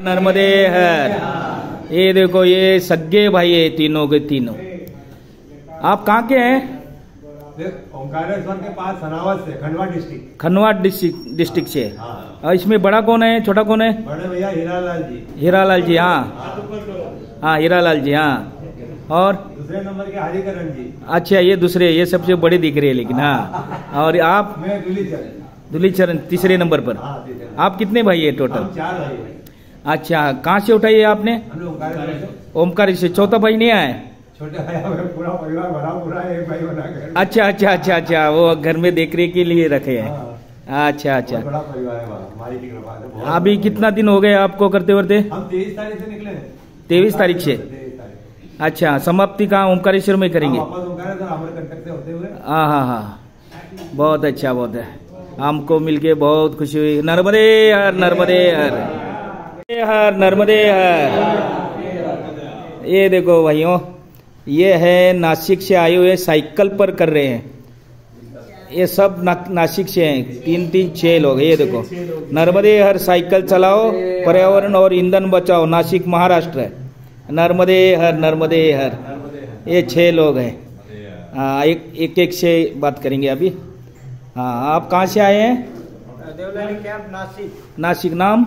नर्मदे हर। ये देखो ये सगे भाई है तीनों के तीनों। आप कहाँ के हैं? ओंकारेश्वर के पास सनावत से, खंडवा डिस्ट्रिक्ट। खंडवा डिस्ट्रिक्ट से। और इसमें बड़ा कौन है, छोटा कौन है? बड़े भैया हीरालाल जी। हीरालाल जी, हाँ हाँ हीरालाल जी, हाँ। और दूसरे नंबर के हरिकरण जी। अच्छा, ये दूसरे, ये सबसे बड़े दिख रहे हैं लेकिन, हाँ। और आप? मैं दुलीचरण तीसरे नंबर पर। आप कितने भाई है टोटल? 4 भाई। अच्छा, कहाँ से उठाई है आपने? ओमकार से। चौथा भाई नहीं आया? छोटे भाई पूरा परिवार भरा पूरा एक भाई बनाकर। अच्छा अच्छा अच्छा अच्छा, वो घर में देखने के लिए रखे हैं। अच्छा अच्छा, बड़ा परिवार है हमारी की कृपा से। अभी कितना दिन हो गए आपको करते करते? हम 23 तारीख से निकले। 23 तारीख से। अच्छा, समाप्ति कहाँ ओमकारेश्वर में करेंगे? हाँ हाँ हाँ, बहुत अच्छा, बहुत है। हमको मिलके बहुत खुशी हुई। नर्मदे हर, नर्मदे हर, हर नर्मदे हर। ये देखो भाइयों, ये है नासिक से आए हुए, साइकिल पर कर रहे हैं। ये सब नासिक से हैं, 3-6 लोग। ये देखो, नर्मदे हर साइकिल चलाओ, पर्यावरण और ईंधन बचाओ, नासिक महाराष्ट्र है। नर्मदे हर, नर्मदे हर। ये 6 लोग हैं। हाँ, एक से बात करेंगे अभी। हाँ, आप कहाँ से आए हैं? देवलाली कैंप, नासिक। नासिक। नाम?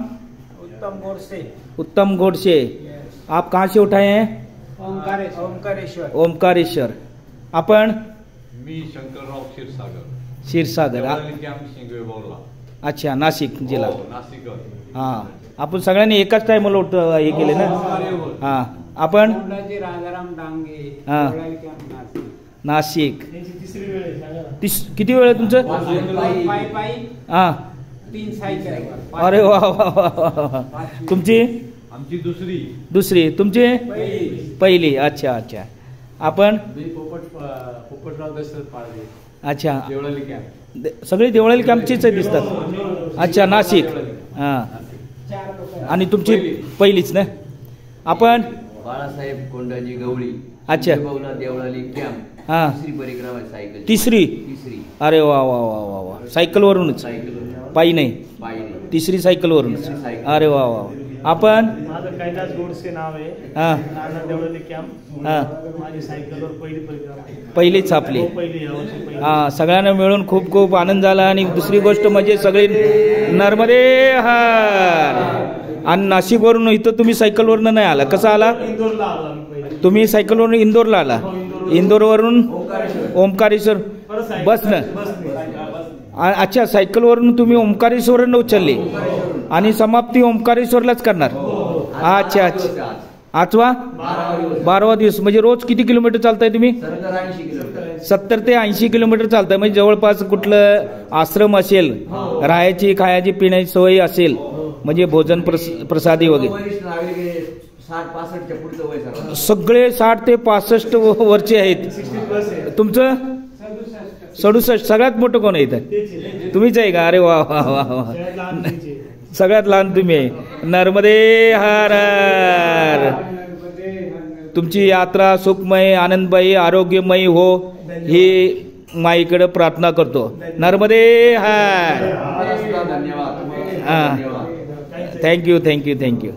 उत्तम गोडसे। उत्तम गोडसे। आप कहाँ से उठाए हैं? ओंकारेश्वर। ओमकारेश्वर। आपण? मी शंकरराव क्षीरसागर। क्षीरसागर। अच्छा, नाशिक जिल्हा। नाशिक। हां, आपण सगळ्यांनी एकाच टाइमला हे केले ना? हां, आपण? राजाराम डांगे। हां, देवलाली कॅम्प, नाशिक। नाशिक। किती वेळ आहे तुमचं? पायी हां, 3 सायकल। अरे वा वा वा वा। तुमची? आमची दुसरी। तुमची? पहिली। अच्छा अच्छा, आपण? पोपटराव दशरथ पाळगे। अच्छा, देवळाली कॅम्प। सगळे देवळाली कॅम्पचीच दिसतात। अच्छा, नाशिक। हां, आणि तुमची पहिलीच ना? आपण? बाळासाहेब कोंडाजी गवळी। अच्छा, देवळाली कॅम्प। हां, तिसरी परिक्रमा सायकल। तिसरी? अरे वा वा वा वा वा, सायकल वरूनच? पायी नाही, तिसरी सायकल वरूनच। अरे वा वा। आपण? माझं कैलास गोडसे नाव आहे। हां, देवळाली कॅम्प। हां, माझी सायकलवर पहिली परिक्रमा। पहिलीच आपली? पहिली। हां, सगळ्यांना मिळून खूप खूप आनंद झाला। आणि दुसरी गोष्ट म्हणजे सगळे नर्मदे हर। आणि नाशिकवरून इथं तुम्ही सायकलवरून नाही आला, कसं आला? इंदोरला आला मी। तुम्ही सायकलवरून इंदोरला आला? इंदोरवरून ओमकारेश्वर बसनं? अच्छा, सायकलवरून तुम्ही ओमकारेश्वरनं उचलली आणि समाप्ती ओमकारेश्वरलाच करणार? अच्छा अच्छा, 12वा दिवस। म्हणजे रोज किती किलोमीटर चालताय तुम्ही? 70 ते 80 किलोमीटर चालताय। म्हणजे जवळपास कुठलं आश्रम असेल, राहायची खायची पिण्याची सोय असेल, म्हणजे भोजन प्रसादी वगैरे सगळे 60 ते 65 वर्षे आहेत। तुमचं? 67। सगळ्यात मोठं कोण आहे इथं? तुम्हीच आहे का? अरे वा वा वा वा, सगळ्यात लहान तुम्ही आहे। नर्मदे हर हर। तुमची यात्रा सुखमय, आनंदमयी, आरोग्यमयी हो, ही माईकडे प्रार्थना करतो। नर्मदे हर। धन्यवाद। हां, थँक्यू थँक्यू थँक्यू।